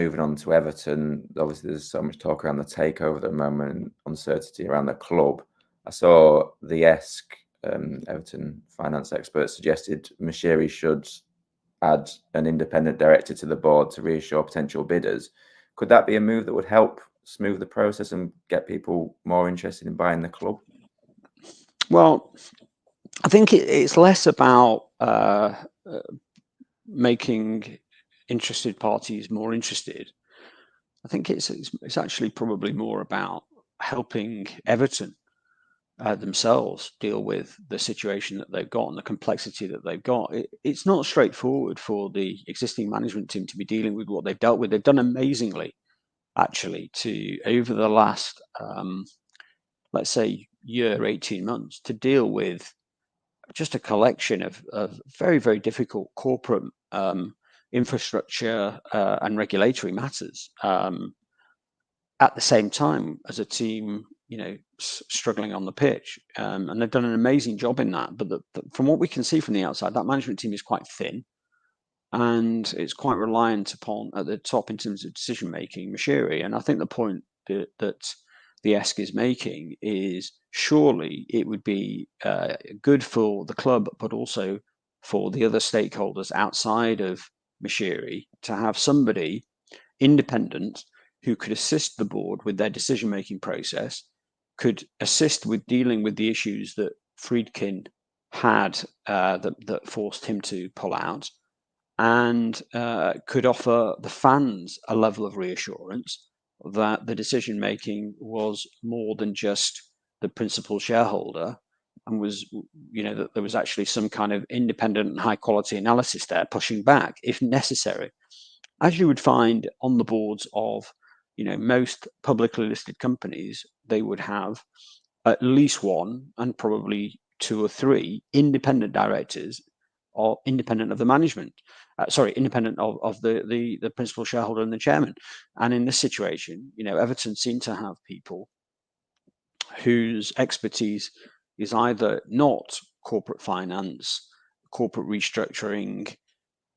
moving on to Everton, obviously there's so much talk around the takeover at the moment, uncertainty around the club. I saw the Everton finance expert suggested Mashiri should add an independent director to the board to reassure potential bidders. Could that be a move that would help smooth the process and get people more interested in buying the club? Well, I think it's less about making interested parties more interested. I think it's actually probably more about helping Everton themselves deal with the situation that they've got and the complexity that they've got. It's not straightforward for the existing management team to be dealing with what they've dealt with. They've done amazingly, actually, to over the last, let's say, year, 18 months, to deal with just a collection of very, very difficult corporate infrastructure and regulatory matters at the same time as a team, struggling on the pitch. And they've done an amazing job in that. But from what we can see from the outside, that management team is quite thin and it's quite reliant upon at the top in terms of decision making, Mashiri. And I think the point that the ESC is making is surely it would be good for the club, but also for the other stakeholders outside of Mashiri to have somebody independent who could assist the board with their decision-making process, could assist with dealing with the issues that Friedkin had that forced him to pull out, and could offer the fans a level of reassurance that the decision making was more than just the principal shareholder, and was, that there was actually some kind of independent and high quality analysis there pushing back if necessary, as you would find on the boards of most publicly listed companies. They would have at least one and probably two or three independent directors, or independent of the management, independent of the principal shareholder and the chairman. And in this situation, Everton seem to have people whose expertise is either not corporate finance, corporate restructuring,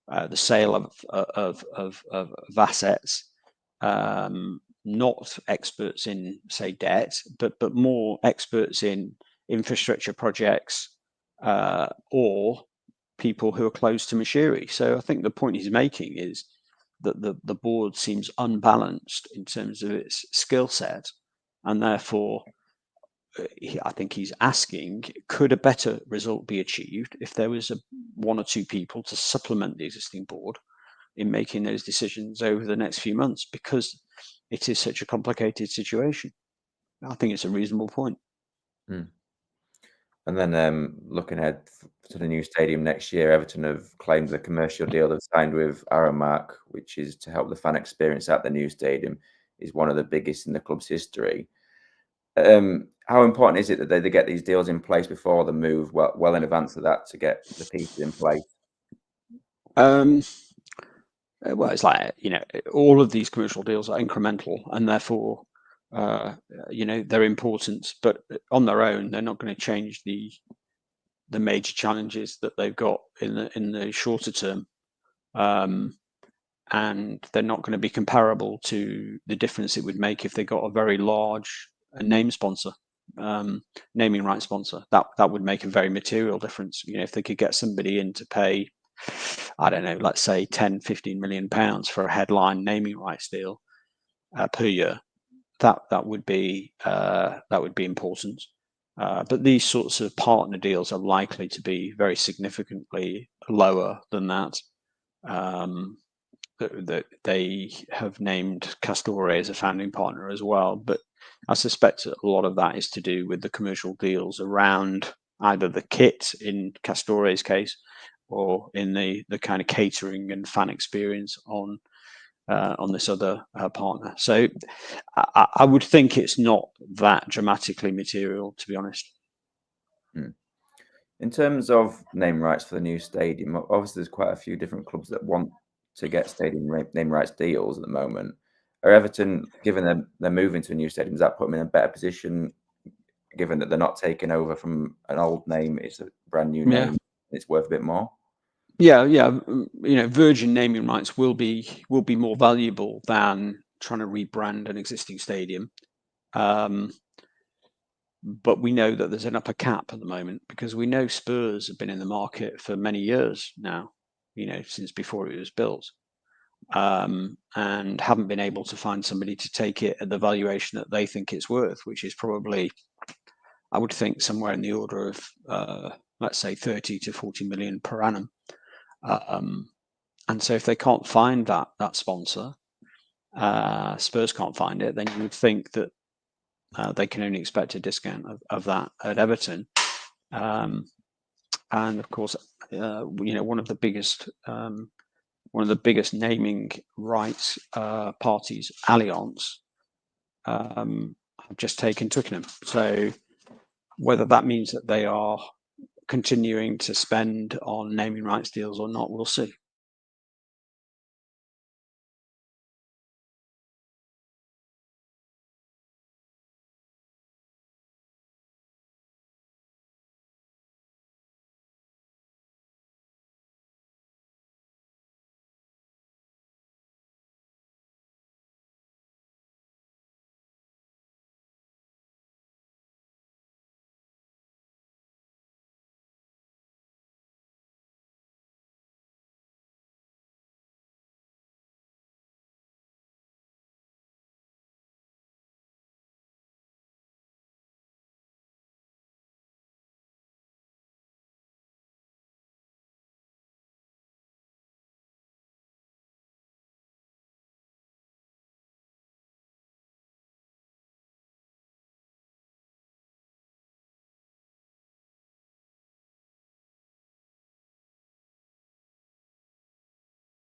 the sale of assets, not experts in, say, debt, but more experts in infrastructure projects, or people who are close to Mashiri. So I think the point he's making is that the board seems unbalanced in terms of its skill set, and therefore I think he's asking, could a better result be achieved if there was one or two people to supplement the existing board in making those decisions over the next few months, because it is such a complicated situation? I think it's a reasonable point. And then looking ahead to the new stadium next year, Everton have claimed the commercial deal they've signed with Aramark, which is to help the fan experience at the new stadium, is one of the biggest in the club's history. How important is it that they get these deals in place before the move, well in advance of that, to get the pieces in place? Well, it's like, all of these commercial deals are incremental, and therefore, they're important, but on their own, they're not going to change the major challenges that they've got in the shorter term. And they're not going to be comparable to the difference it would make if they got a very large name sponsor, naming right sponsor. That would make a very material difference. If they could get somebody in to pay, I don't know, let's say 10, 15 million pounds for a headline naming rights deal per year, that would be important. But these sorts of partner deals are likely to be very significantly lower than that. That they have named Castore as a founding partner as well, but I suspect a lot of that is to do with the commercial deals around either the kit in Castore's case, or in the kind of catering and fan experience on this other partner. So I would think it's not that dramatically material, to be honest. In terms of name rights for the new stadium, obviously there's quite a few different clubs that want to get stadium name rights deals at the moment. Are Everton, given they're moving to a new stadium, does that put them in a better position, given that they're not taking over from an old name, it's a brand new name, it's worth a bit more? Yeah, Virgin naming rights will be more valuable than trying to rebrand an existing stadium. But we know that there's an upper cap at the moment, because we know Spurs have been in the market for many years now, since before it was built, and haven't been able to find somebody to take it at the valuation that they think it's worth, which is probably, I would think, somewhere in the order of, let's say, 30 to 40 million per annum. And so if they can't find that sponsor, Spurs can't find it, then you would think that they can only expect a discount of that at Everton. And of course, one of the biggest naming rights parties, Allianz, have just taken Twickenham. So whether that means that they are continuing to spend on naming rights deals or not, we'll see.